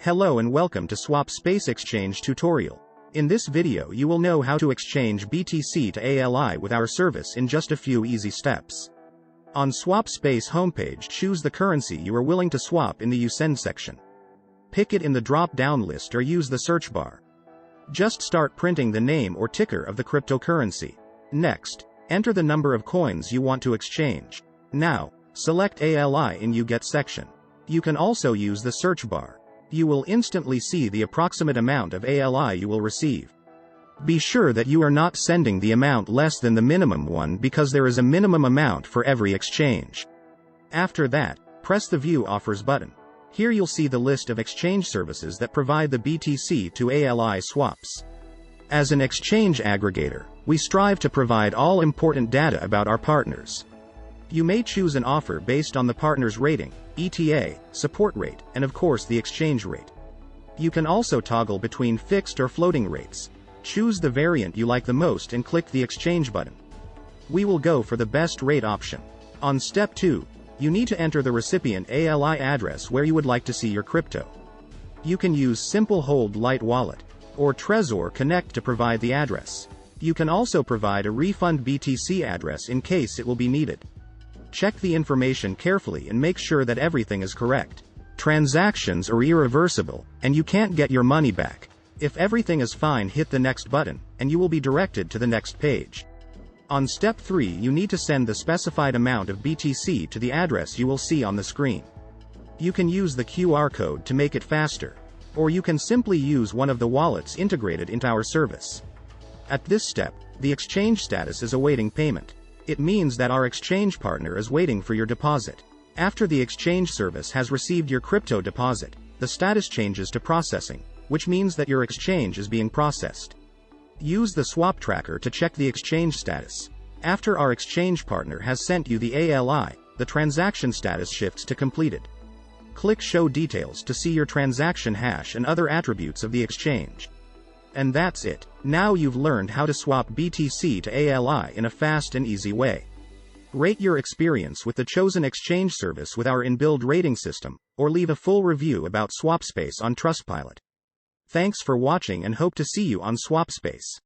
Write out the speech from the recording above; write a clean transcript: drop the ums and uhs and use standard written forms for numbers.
Hello and welcome to SwapSpace exchange tutorial. In this video you will know how to exchange BTC to ALI with our service in just a few easy steps. On SwapSpace homepage, choose the currency you are willing to swap in the You Send section. Pick it in the drop-down list or use the search bar. Just start printing the name or ticker of the cryptocurrency. Next, enter the number of coins you want to exchange. Now, select ALI in You Get section. You can also use the search bar. You will instantly see the approximate amount of ALI you will receive. Be sure that you are not sending the amount less than the minimum one because there is a minimum amount for every exchange. After that, press the View Offers button. Here you'll see the list of exchange services that provide the BTC to ALI swaps. As an exchange aggregator, we strive to provide all important data about our partners. You may choose an offer based on the partner's rating, ETA, support rate, and of course the exchange rate. You can also toggle between fixed or floating rates. Choose the variant you like the most and click the exchange button. We will go for the best rate option. On step 2, you need to enter the recipient ALI address where you would like to see your crypto. You can use Simple Hold Light Wallet or Trezor Connect to provide the address. You can also provide a refund BTC address in case it will be needed. Check the information carefully and make sure that everything is correct. Transactions are irreversible, and you can't get your money back. If everything is fine, hit the Next button, and you will be directed to the next page. On step 3, you need to send the specified amount of BTC to the address you will see on the screen. You can use the QR code to make it faster, or you can simply use one of the wallets integrated into our service. At this step, the exchange status is awaiting payment. It means that our exchange partner is waiting for your deposit. After the exchange service has received your crypto deposit, the status changes to processing, which means that your exchange is being processed. Use the swap tracker to check the exchange status. After our exchange partner has sent you the ALI, the transaction status shifts to completed. Click Show Details to see your transaction hash and other attributes of the exchange. And that's it. Now you've learned how to swap BTC to ALI in a fast and easy way. Rate your experience with the chosen exchange service with our inbuilt rating system, or leave a full review about SwapSpace on Trustpilot. Thanks for watching and hope to see you on SwapSpace.